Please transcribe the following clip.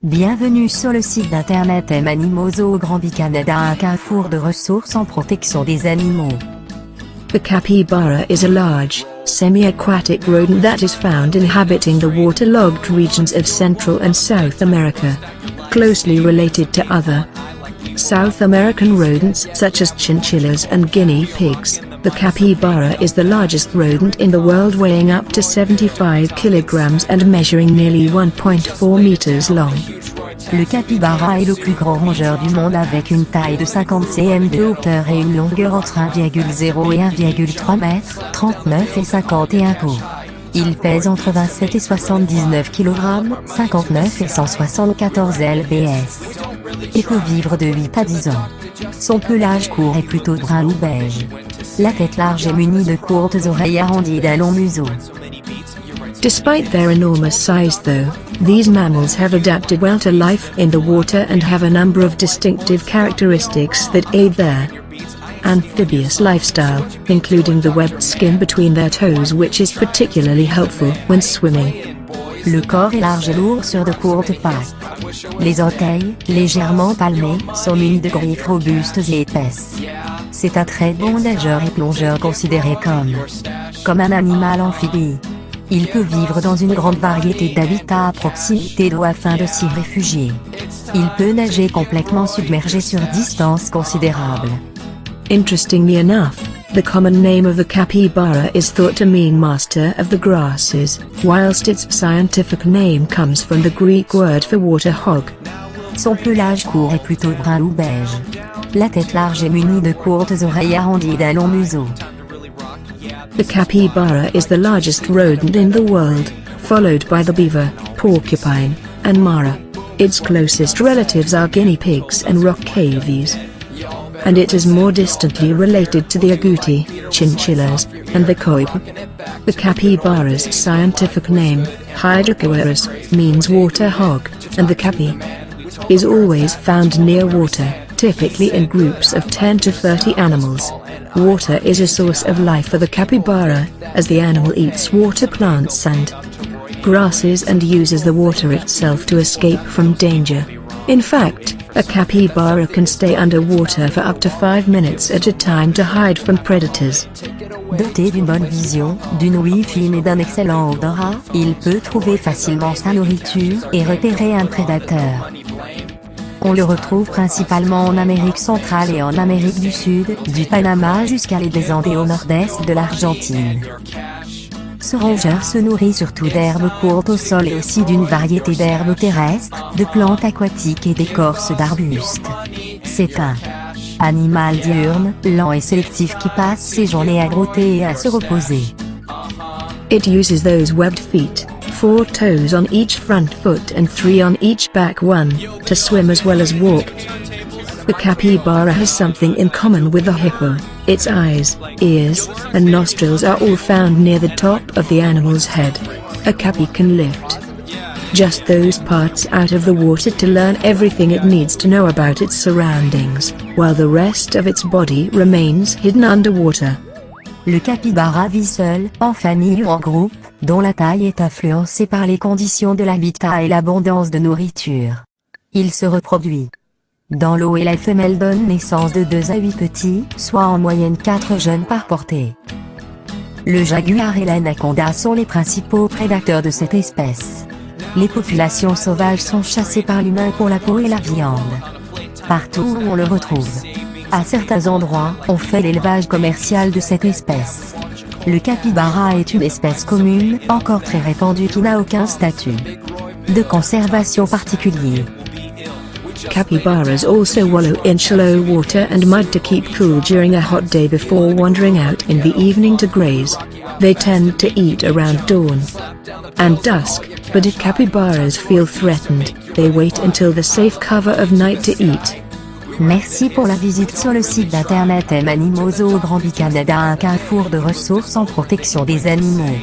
Bienvenue sur le site d'internet M-Animaux Granby Canada, un carrefour de ressources en protection des animaux. The capybara is a large, semi-aquatic rodent that is found inhabiting the waterlogged regions of Central and South America. Closely related to other South American rodents such as chinchillas and guinea pigs, the capybara is the largest rodent in the world, weighing up to 75 kilograms and measuring nearly 1.4 meters long. Le capybara est le plus grand rongeur du monde avec une taille de 50 cm de hauteur et une longueur entre 1,0 et 1,3 mètres, 39 et 51 pouces. Il pèse entre 27 et 79 kg, 59 et 174 lbs. Et peut vivre de 8 à 10 ans. Son pelage court est plutôt brun ou beige. La tête large est munie de courtes oreilles arrondies d'un long museau. Despite their enormous size though, these mammals have adapted well to life in the water and have a number of distinctive characteristics that aid their amphibious lifestyle, including the webbed skin between their toes, which is particularly helpful when swimming. Le corps est large et lourd sur de courtes pattes. Les orteils, légèrement palmés, sont munis de griffes robustes et épaisses. C'est un très bon nageur et plongeur, considéré comme un animal amphibie. Il peut vivre dans une grande variété d'habitats à proximité d'eau afin de s'y réfugier. Il peut nager complètement submergé sur distance considérable. Interestingly enough, the common name of the capybara is thought to mean master of the grasses, whilst its scientific name comes from the Greek word for water hog. Son pelage court est plutôt brun ou beige. La tête large est munie de courtes oreilles arrondies d'un long museau. The capybara is the largest rodent in the world, followed by the beaver, porcupine, and mara. Its closest relatives are guinea pigs and rock cavies. And it is more distantly related to the agouti, chinchillas, and the coib. The capybara's scientific name, Hydrochoerus, means water hog, and the capi is always found near water, typically in groups of 10 to 30 animals. Water is a source of life for the capybara, as the animal eats water plants and grasses and uses the water itself to escape from danger. In fact, a capybara can stay underwater for up to 5 minutes at a time to hide from predators. Doté d'une bonne vision, d'une ouïe fine et d'un excellent odorat, il peut trouver facilement sa nourriture et repérer un prédateur. On le retrouve principalement en Amérique centrale et en Amérique du Sud, du Panama jusqu'à les Andes et au nord-est de l'Argentine. Ce rongeur se nourrit surtout d'herbes courtes au sol et aussi d'une variété d'herbes terrestres, de plantes aquatiques et d'écorces d'arbustes. C'est un animal diurne, lent et sélectif qui passe ses journées à brouter et à se reposer. It uses those webbed feet, 4 toes on each front foot and 3 on each back one, to swim as well as walk. The capybara has something in common with the hippo. Its eyes, ears, and nostrils are all found near the top of the animal's head. A capi can lift just those parts out of the water to learn everything it needs to know about its surroundings, while the rest of its body remains hidden underwater. Le capybara vit seul, en famille ou en groupe, dont la taille est influencée par les conditions de l'habitat et l'abondance de nourriture. Il se reproduit dans l'eau et la femelle donne naissance de 2 à 8 petits, soit en moyenne 4 jeunes par portée. Le jaguar et l'anaconda sont les principaux prédateurs de cette espèce. Les populations sauvages sont chassées par l'humain pour la peau et la viande. Partout où on le retrouve. À certains endroits, on fait l'élevage commercial de cette espèce. Le capybara est une espèce commune, encore très répandue qui n'a aucun statut de conservation particulier. Capybaras also wallow in shallow water and mud to keep cool during a hot day before wandering out in the evening to graze. They tend to eat around dawn and dusk, but if capybaras feel threatened, they wait until the safe cover of night to eat. Merci pour la visite sur le site d'internet M-Animaux Granby Canada, un carrefour de ressources en protection des animaux.